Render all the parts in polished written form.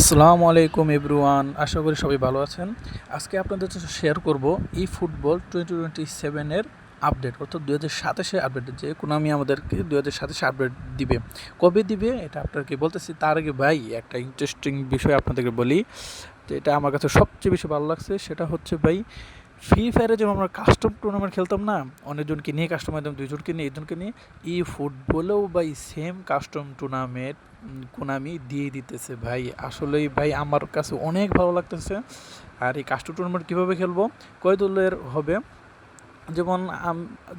আসসালামু আলাইকুম এভরিওয়ান, আশা করি সবাই ভালো আছেন। আজকে আপনাদের সাথে শেয়ার করব ই ফুটবল 2027 এর আপডেট, অর্থাৎ 2027 আপডেট, যে কোনামি আমাদেরকে 2027 আপডেট দিবে। কবে দিবে এটা আপনাকে বলতেছি, তার আগে ভাই একটা ইন্টারেস্টিং বিষয় আপনাদেরকে বলি, যে এটা আমার কাছে সবচেয়ে বেশি ভালো লাগছে। সেটা হচ্ছে ভাই, ফ্রি ফায়ারে যেমন আমরা কাস্টম টুর্নামেন্ট খেলতাম না, অনেকজনকে নিয়ে কাস্টম একদম দুইজনকে নিয়ে একজনকে নিয়ে, ই ফুটবলেও ভাই সেম কাস্টম টুর্নামেন্ট কোনামি দিয়ে দিতেছে ভাই। আসলেই ভাই আমার কাছে অনেক ভালো লাগতেছে। আর এই কাস্টম টুর্নামেন্ট কীভাবে খেলবো, কয় দলের হবে, যেমন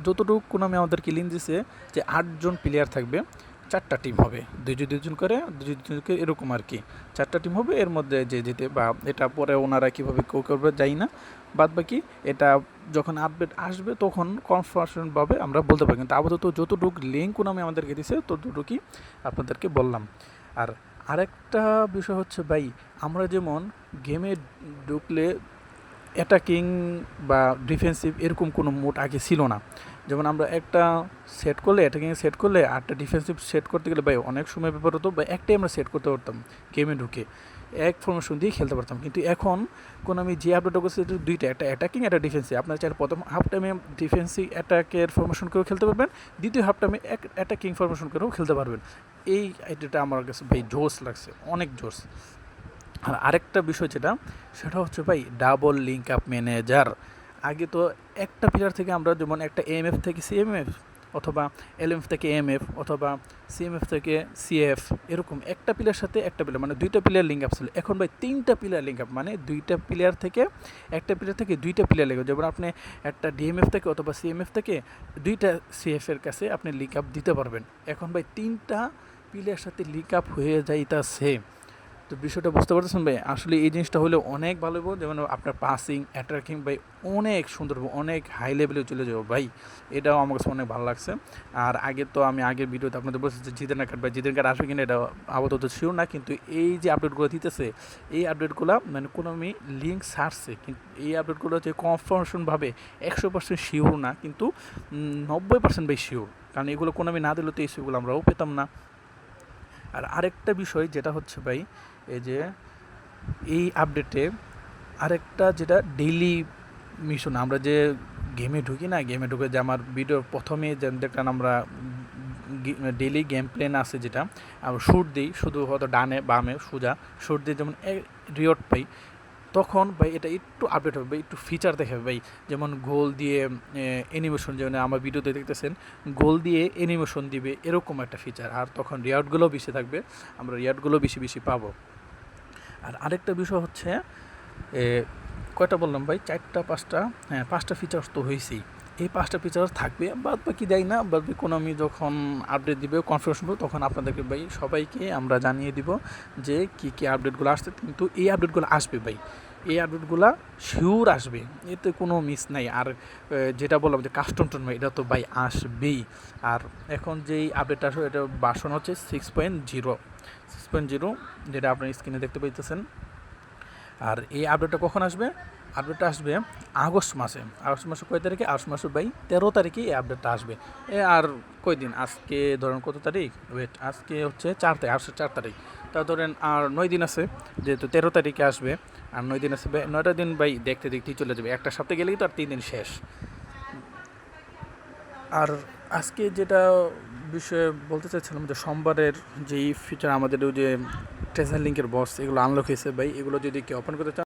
যতটুকু কোনামি আমাদেরকে লিঙ্ক দিছে যে 8জন প্লেয়ার থাকবে, 4টা টিম হবে, দুইজন দুইজন করে, দুইজন দুজন করে, এরকম আর কি। 4টা টিম হবে, এর মধ্যে যে জিতে বা এটা পরে ওনারা কীভাবে কেউ করবে যাই না, বাদ বাকি এটা যখন আপডেট আসবে তখন কনফার্মেশনভাবে আমরা বলতে পারি। কিন্তু আপাতত যতটুকু লিঙ্ক কোনামি আমাদেরকে দিছে ততটুকুই আপনাদেরকে বললাম। আর আরেকটা বিষয় হচ্ছে ভাই, আমরা যেমন গেমে ঢুকলে অ্যাটাকিং বা ডিফেন্সিভ এরকম কোনো মোড আগে ছিল না। যেমন আমরা একটা সেট করলে, অ্যাটাকিং সেট করলে আরটা ডিফেন্সিভ সেট করতে গেলে ভাই অনেক সময় ব্যাপার হতো, বা একটাই আমরা সেট করতে পারতাম গেমে ঢুকে, এক ফরমেশন দিয়ে খেলতে পারতাম। কিন্তু এখন আমি যে আপডেটটা করছি এটা দুইটা, একটা অ্যাটাকিং, একটা ডিফেন্সিভ। আপনার চাইলে প্রথম হাফ টাইমে ডিফেন্সিভ অ্যাটাকের ফরমেশন করেও খেলতে পারবেন, দ্বিতীয় হাফ টাইমে অ্যাটাকিং ফরমেশন করেও খেলতে পারবেন। এই আইডিয়াটা আমার কাছে ভাই জোস লাগছে, অনেক জোস। আর আরেকটা বিষয় সেটা হচ্ছে ভাই ডাবল লিঙ্ক আপ ম্যানেজার। আগে তো একটা প্লেয়ার থেকে আমরা যেমন একটা এমএফ থেকে সিএমএফ, অথবা এলএমএফ থেকে এমএফ, অথবা সিএমএফ থেকে সিএফ, এরকম একটা প্লেয়ার সাথে একটা প্লেয়ার, মানে দুইটা প্লেয়ার লিঙ্ক আপ ছিল। এখন ভাই 3টা প্লেয়ার লিঙ্ক আপ, মানে দুইটা প্লেয়ার থেকে, একটা প্লেয়ার থেকে দুইটা প্লেয়ার লিঙ্ক আপ। যেমন আপনি একটা ডিএমএফ থেকে অথবা সিএমএফ থেকে দুইটা সিএফের কাছে আপনি লিঙ্ক আপ দিতে পারবেন। এখন ভাই 3টা প্লেয়ার সাথে লিঙ্ক আপ হয়ে যাইতাছে। তো বিষয়টা বুঝতে পারতেছেন ভাই, আসলে এই জিনিসটা হলে অনেক ভালো হবে। যেমন আপনার পাসিং, অ্যাটাকিং ভাই অনেক সুন্দর হবে, অনেক হাই লেভেলে চলে যাবো ভাই। এটাও আমার কাছে অনেক ভালো লাগছে। আর আগে তো আমি আগের ভিডিওতে আপনাদের বলছি যে জিতেন কার্ড, ভাই জিতেন কার্ড আসবে কিনা এটা আপাতত শিওর না, কিন্তু এই যে আপডেটগুলো দিতেছে, এই আপডেটগুলো মানে কোনো আমি লিঙ্ক ছাড়ছে, কিন্তু এই আপডেটগুলো হচ্ছে কনফার্মেশনভাবে 100% শিওর না, কিন্তু 90% ভাই শিওর। কারণ এগুলো কোনো আমি না দিলে তো এই সেগুলো আমরাও পেতাম না। আর আরেকটা বিষয় যেটা হচ্ছে ভাই, এই যে এই আপডেটে আরেকটা যেটা ডেইলি মিশন, আমরা যে গেমে ঢুকি না, গেমে ঢুকে যে আমার ভিডিওর প্রথমে যে দেখলাম আমরা ডেইলি গেম প্লেন আছে, যেটা আমরা শ্যুট দিই, শুধু হয়তো ডানে বামে সোজা শ্যুট দিই, যেমন রিওয়ার্ড পাই, তখন ভাই এটা একটু আপডেট হবে ভাই, একটু ফিচার দেখাবে ভাই। যেমন গোল দিয়ে অ্যানিমেশন, যেমন আমার ভিডিওতে দেখতেছেন গোল দিয়ে অ্যানিমেশন দিবে, এরকম একটা ফিচার। আর তখন রিওয়ার্ডগুলোও বেশি থাকবে, আমরা রিওয়ার্ডগুলো বেশি বেশি পাবো। আর আরেকটা বিষয় হচ্ছে, কয়টা বললাম ভাই, 4টা 5টা, হ্যাঁ 5টা ফিচার্স তো হয়েছেই। এই 5টা ফিচার্স থাকবে, বাদ বাকি দেয় না, বাদ বাকি কোনো আমি যখন আপডেট দিবে কনফার্মেশন হবে তখন আপনাদেরকে ভাই সবাইকে আমরা জানিয়ে দিব যে কী কী আপডেটগুলো আসছে। কিন্তু এই আপডেটগুলো আসবে ভাই, এই আপডেটগুলো শিওর আসবে, এতে কোনো মিস নাই। আর যেটা বললাম যে কাস্টম টুর্নামেন্ট, এটা তো ভাই আসবেই। আর এখন যেই আপডেটটা আসবে এটা ভার্সন হচ্ছে 6.0, যেটা আপনার স্ক্রিনে দেখতে পাইতেছেন। আর এই আপডেটটা কখন আসবে? আপডেটটা আসবে আগস্ট মাসে। আগস্ট মাসে কয় তারিখে? আগস্ট মাসে ভাই 13 তারিখে এই আপডেটটা আসবে। আর কয়দিন, আজকে ধরেন কত তারিখ, ওয়েট, আজকে হচ্ছে 4 তারিখ, আগস্টের 4 তারিখ, তা ধরেন আর 9 দিন আছে, যেহেতু 13 তারিখে আসবে, আর 9 দিন আছে, 9টা দিন ভাই দেখতে দেখতেই চলে যাবে। একটা সপ্তাহে গেলেই তো আর 3 দিন শেষ। আর আজকে যেটা বিষয়ে বলতে চাচ্ছিলাম, যে সোমবারের যেই ফিচার আমাদের ওই যে ট্রেজার লিঙ্কের বক্স, এগুলো আনলক হয়েছে ভাই, এগুলো যদি কেউ ওপেন করতে চান